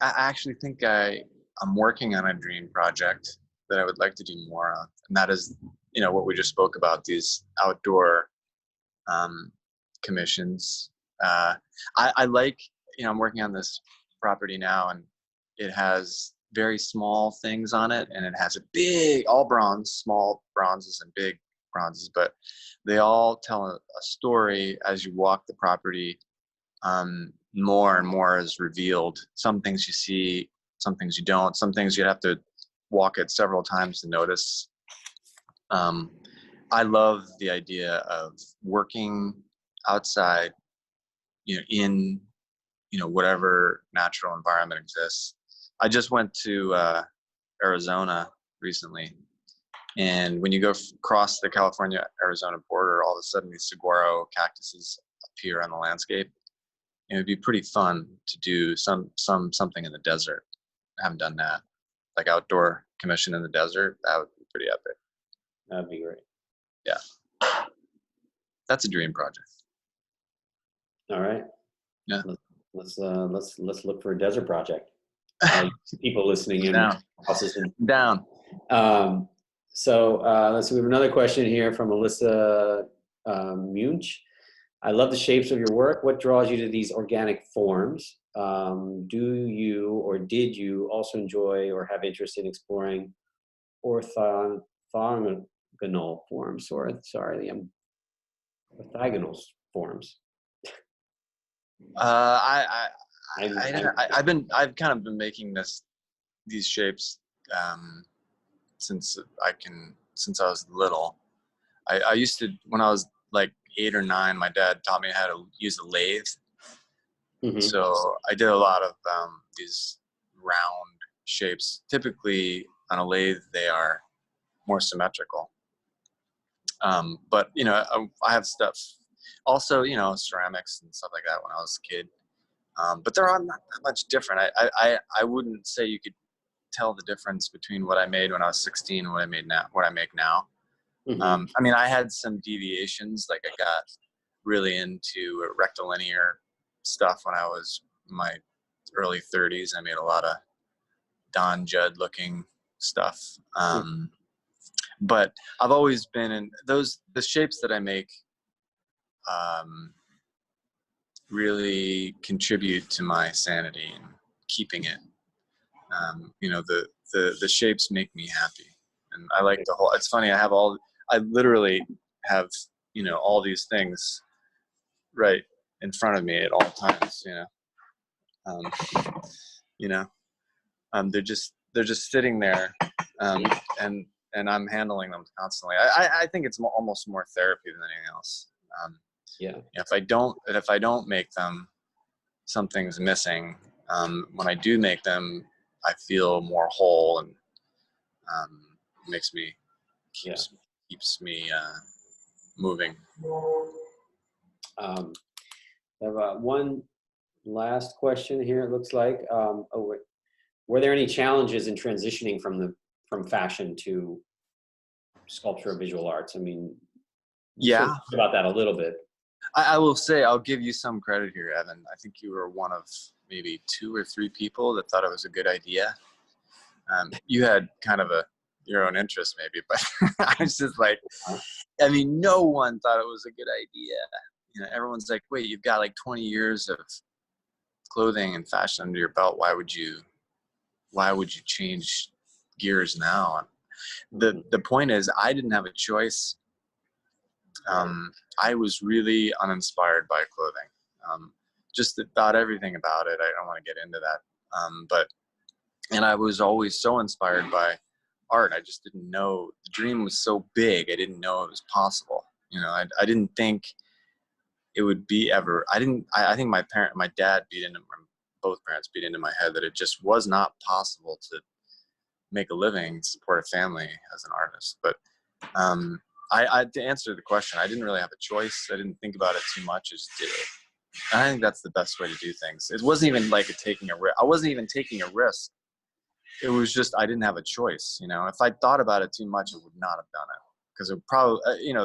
actually think I'm working on a dream project that I would like to do more of. And that is, you know, what we just spoke about, these outdoor commissions. I like, you know, I'm working on this property now, and it has very small things on it, and it has a big, all bronze, small bronzes and big bronzes, but they all tell a story as you walk the property. More and more is revealed. Some things you see, some things you don't, some things you'd have to walk it several times to notice. I love the idea of working outside, you know, in, you know, whatever natural environment exists. I just went to Arizona recently, and when you go across the California-Arizona border, all of a sudden these saguaro cactuses appear on the landscape. And it'd be pretty fun to do something in the desert. I haven't done that, like outdoor commission in the desert. That would be pretty epic. That'd be great. Yeah, that's a dream project. All right. Yeah. Let's look for a desert project. People listening in. Down. So let's see. We have another question here from Alyssa Munch. I love the shapes of your work. What draws you to these organic forms? Do you or did you also enjoy or have interest in exploring orthogonal forms? Or orthogonal forms. I've kind of been making these shapes since I was little. I used to, when I was like 8 or 9, my dad taught me how to use a lathe. Mm-hmm. So I did a lot of these round shapes. Typically on a lathe, they are more symmetrical. But, you know, I have stuff also, you know, ceramics and stuff like that when I was a kid. But they're all not that much different. I wouldn't say you could tell the difference between what I made when I was 16 and what I make now. Mm-hmm. I mean, I had some deviations. Like I got really into rectilinear stuff when I was in my early 30s. I made a lot of Don Judd looking stuff. But I've always been in the shapes that I make really contribute to my sanity and keeping it. You know, the shapes make me happy. And I like it's funny, I literally have, you know, all these things right in front of me at all times, you know. They're just sitting there, and I'm handling them constantly. I think it's almost more therapy than anything else. If I don't make them, something's missing. When I do make them, I feel more whole, and makes me keeps me moving. I have one last question here. It looks like. Were there any challenges in transitioning from fashion to sculpture or visual arts? I mean, Yeah, talk about that a little bit. I will say, I'll give you some credit here, Evan. I think you were one of maybe 2 or 3 people that thought it was a good idea. You had kind of your own interest maybe, but I was just like, I mean, no one thought it was a good idea. You know, everyone's like, wait, you've got like 20 years of clothing and fashion under your belt. Why would you change gears now? The point is, I didn't have a choice. I was really uninspired by clothing. Just about everything about it. I don't want to get into that. And I was always so inspired by art. I just didn't know, the dream was so big. I didn't know it was possible. You know, I didn't think it would be ever. I think my dad both parents beat into my head that it just was not possible to make a living, support a family as an artist. But to answer the question, I didn't really have a choice. I didn't think about it too much. I just did it. And I think that's the best way to do things. It wasn't even like taking a risk. I wasn't even taking a risk. It was just, I didn't have a choice. You know, if I thought about it too much, I would not have done it, because it probably,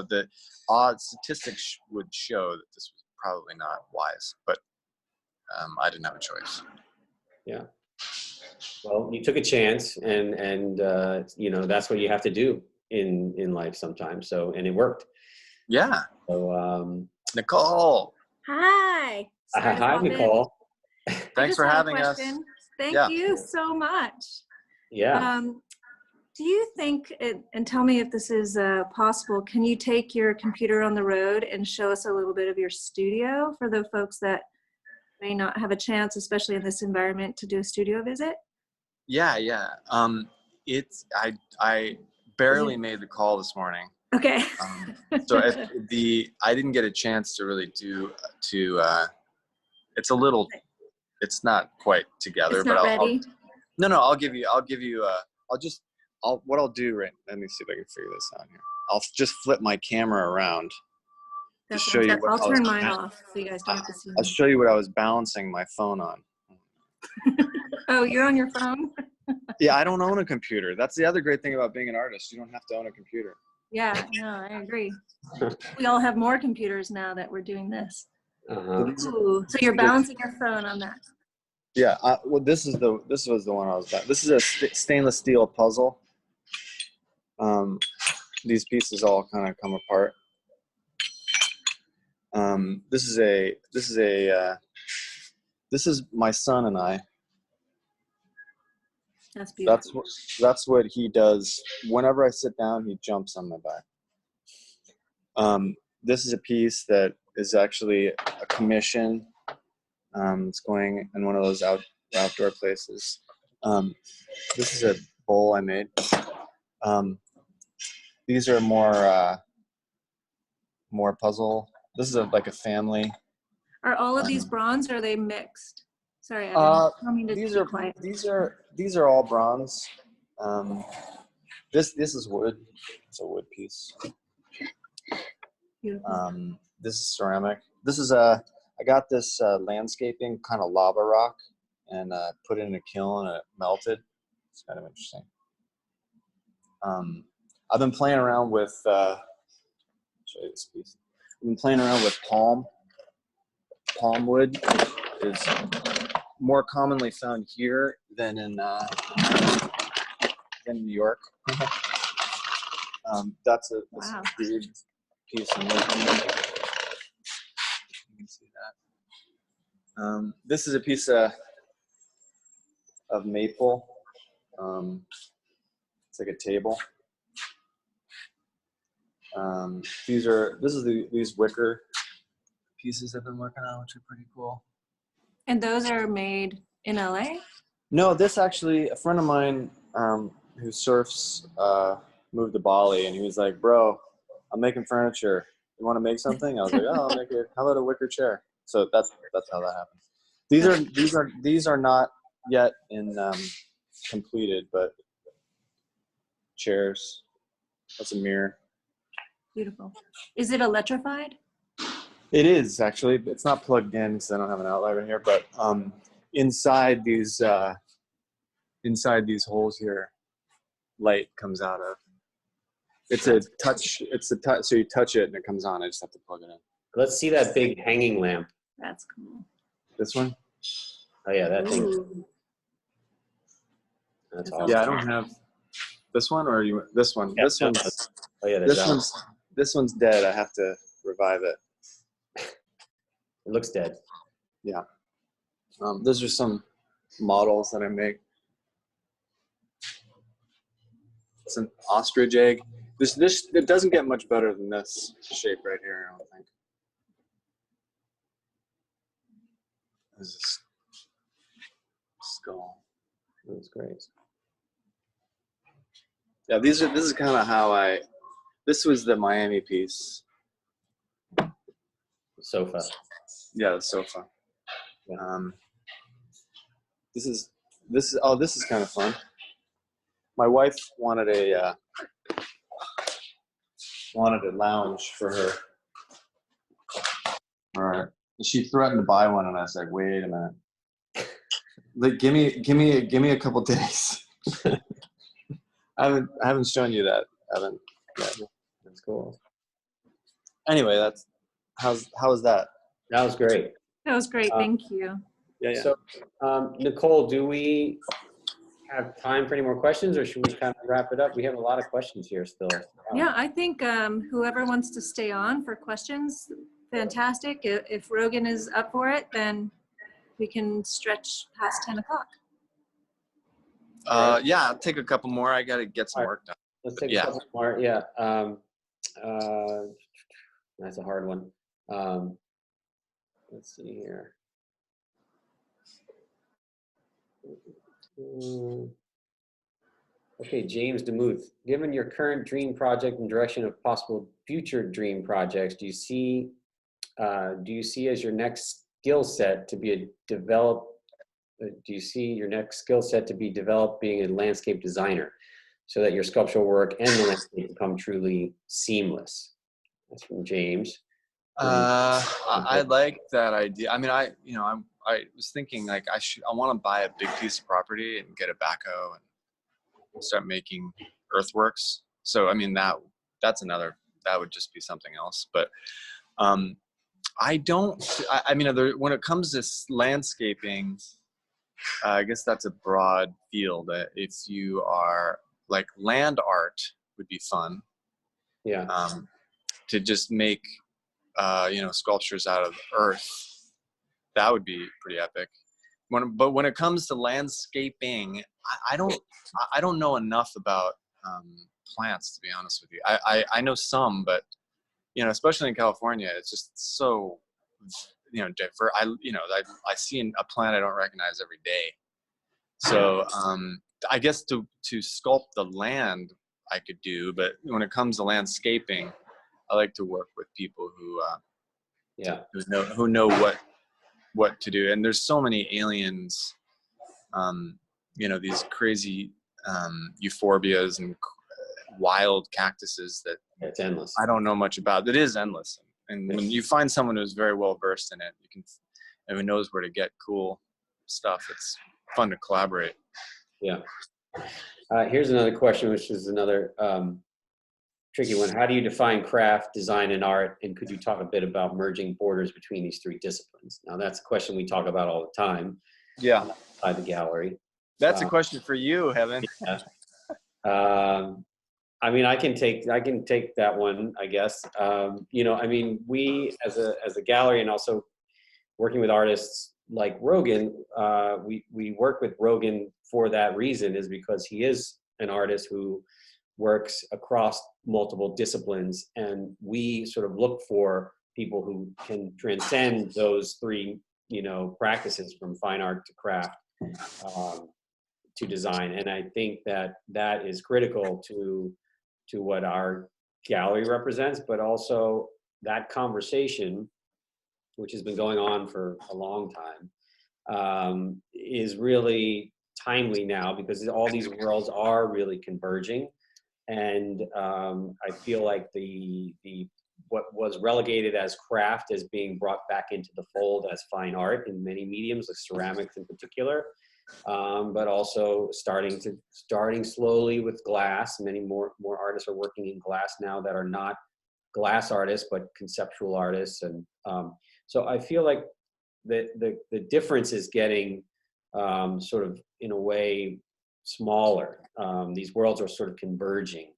the odd statistics would show that this was probably not wise, but I didn't have a choice. Yeah. Well, you took a chance, and that's what you have to do in life sometimes. So, and it worked. Yeah. So, Nicole. Hi. Hi, Nicole. Thanks for having us. Thank you so much. Yeah. Do you think, and tell me if this is possible, can you take your computer on the road and show us a little bit of your studio for the folks that may not have a chance, especially in this environment, to do a studio visit? Yeah. I barely made the call this morning. Okay. So I didn't get a chance to really it's not quite together, It's not but ready. I'll give you, what I'll do, right, let me see if I can figure this out here. I'll just flip my camera around to show you what I'll turn mine off so you guys don't have to see me. I'll show you what I was balancing my phone on. Oh, you're on your phone? Yeah, I don't own a computer. That's the other great thing about being an artist. You don't have to own a computer. Yeah, no, I agree. We all have more computers now that we're doing this. Ooh, so you're balancing your phone on that. Yeah, well, this was the one I was at. This is a stainless steel puzzle. These pieces all kind of come apart. This is my son and I. That's beautiful. That's what he does. Whenever I sit down, he jumps on my back. This is a piece that is actually a commission. It's going in one of those outdoor places. This is a bowl I made. These are more puzzle. This is like a family. Are all of these bronze, or are they mixed? Sorry, I didn't mean to be quiet. These are all bronze. This is wood. It's a wood piece. Beautiful. This is ceramic. This is I got this landscaping kind of lava rock and put it in a kiln and it melted. It's kind of interesting. I've been playing around with show you this piece. I've been playing around with palm. Palm wood is more commonly found here than in New York. That's a big piece of wood. You can see that. This is a piece of maple. It's like a table. These wicker pieces I've been working on, which are pretty cool. And those are made in LA? No, this actually, a friend of mine who surfs moved to Bali, and he was like, "Bro, I'm making furniture. You want to make something?" I was like, "Oh, I'll make it. How about a wicker chair?" So that's how that happens. These are not yet in completed, but chairs. That's a mirror. Beautiful. Is it electrified? It is actually. It's not plugged in because I don't have an outlet right here. But inside these holes here, light comes out of. It's a touch. It's a touch. So you touch it and it comes on. I just have to plug it in. Let's see that big hanging lamp. That's cool. This one? Oh yeah, that thing. Ooh. That's That's awesome. Yeah, I don't have this one, or you this one. Yeah, This no, one's oh yeah, there's that one. this one's dead. I have to revive it. It looks dead. Yeah. Those are some models that I make. It's an ostrich egg. This it doesn't get much better than this shape right here, I don't think. This is skull. That's great. Yeah, this is kind of how this was the Miami piece. Sofa. Yeah, the sofa. This is kind of fun. My wife wanted a lounge for her. All right. She threatened to buy one, and I was like, "Wait a minute. Like, give me a couple days." I haven't shown you that, Evan. Yeah. That's cool. Anyway, how was that? That was great. That was great. Thank you. Yeah. So, Nicole, do we have time for any more questions, or should we kind of wrap it up? We have a lot of questions here still. Yeah, I think whoever wants to stay on for questions, fantastic. If Rogan is up for it, then we can stretch past 10 o'clock. Yeah, I'll take a couple more. I got to get some work done. Let's take a couple more. Yeah. That's a hard one. Let's see here. Okay, James DeMuth. Given your current dream project and direction of possible future dream projects, do you see as your next skill set to be developed being a landscape designer, so that your sculptural work and the landscape become truly seamless? That's from James. I like that idea. I mean, I was thinking like I want to buy a big piece of property and get a backhoe and start making earthworks. So I mean that would just be something else. But when it comes to landscaping, I guess that's a broad field. If you are like land art would be fun. Yeah. To just make sculptures out of earth, that would be pretty epic. But when it comes to landscaping, I don't know enough about plants, to be honest with you. I know some, but especially in California, it's just so diverse. I see a plant I don't recognize every day. So I guess to sculpt the land I could do, but when it comes to landscaping, I like to work with people who know what to do. And there's so many aliens, these crazy euphorbias and wild cactuses that it's endless. I don't know much about. It is endless. And when you find someone who's very well versed in it, and who knows where to get cool stuff, it's fun to collaborate. Yeah. Here's another question, which is another tricky one. How do you define craft, design, and art? And could you talk a bit about merging borders between these three disciplines? Now, that's a question we talk about all the time. Yeah. By the gallery. That's a question for you, Evan. Yeah. I mean, I can take that one, I guess. We as a gallery, and also working with artists like Rogan, we work with Rogan for that reason, is because he is an artist who works across multiple disciplines, and we sort of look for people who can transcend those three, practices, from fine art to craft to design. And I think that is critical to what our gallery represents, but also that conversation, which has been going on for a long time, is really timely now because all these worlds are really converging. And I feel like what was relegated as craft is being brought back into the fold as fine art in many mediums, like ceramics in particular, but also starting slowly with glass. Many more artists are working in glass now that are not glass artists, but conceptual artists. And so I feel like the difference is getting sort of, in a way, smaller. These worlds are sort of converging,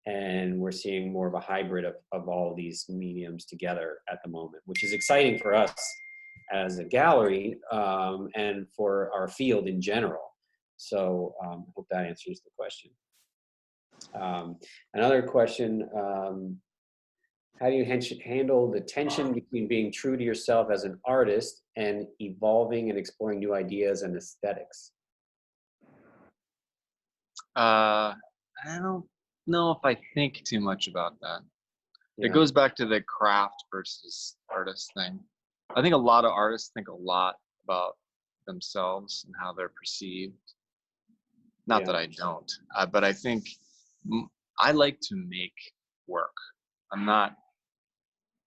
and we're seeing more of a hybrid of all these mediums together at the moment, which is exciting for us as a gallery and for our field in general. So I hope that answers the question. Another question, how do you handle the tension between being true to yourself as an artist and evolving and exploring new ideas and aesthetics? I don't know if I think too much about that. Yeah. It goes back to the craft versus artist thing. I think a lot of artists think a lot about themselves and how they're perceived. Not that I don't, but I think I like to make work.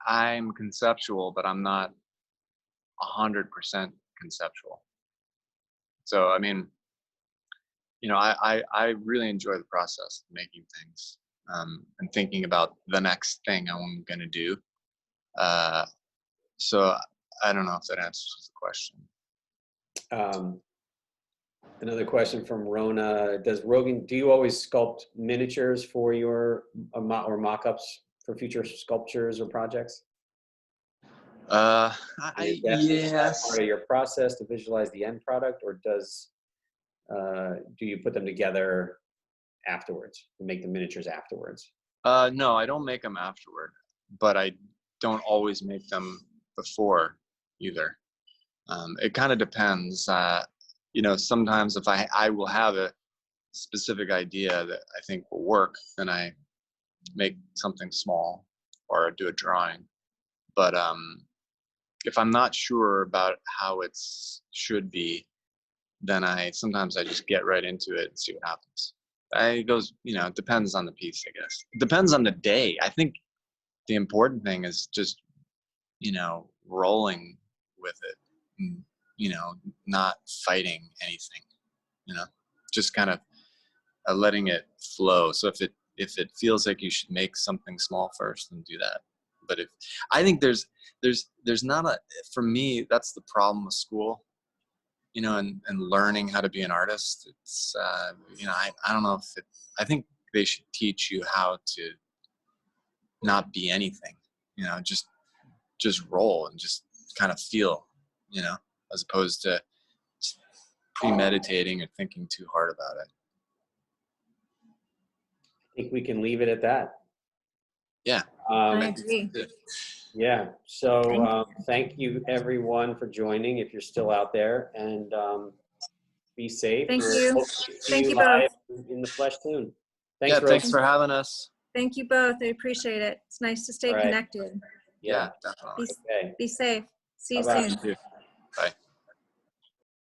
I'm conceptual, but I'm not 100% conceptual. So, I mean, you know, I really enjoy the process of making things and thinking about the next thing I'm going to do. So I don't know if that answers the question. Another question from Rona. Do you always sculpt miniatures for your or mock-ups for future sculptures or projects? Is that part of your process to visualize the end product, or do you put them together afterwards and make the miniatures afterwards? No, I don't make them afterward, but I don't always make them before either. It kind of depends. You know, sometimes if I will have a specific idea that I think will work, then I make something small or do a drawing. But if I'm not sure about how it should be, then sometimes I just get right into it and see what happens. It goes, you know, it depends on the piece, I guess. It depends on the day. I think the important thing is just, you know, rolling with it, and, you know, not fighting anything, you know, just kind of letting it flow. So if it feels like you should make something small first, then do that. But I think there's not for me, that's the problem with school, you know, and learning how to be an artist. It's, you know, I don't know I think they should teach you how to not be anything, you know, just roll and just kind of feel, you know, as opposed to premeditating or thinking too hard about it. I think we can leave it at that. Yeah. I agree. Yeah. So thank you everyone for joining, if you're still out there, and be safe. Thank you. Thank you live both. in the flesh soon. Thanks, Yeah, thanks for having us. Thank you both. I appreciate it. It's nice to stay connected. Yeah, definitely. Okay. Be safe. See you Bye-bye. soon. Bye.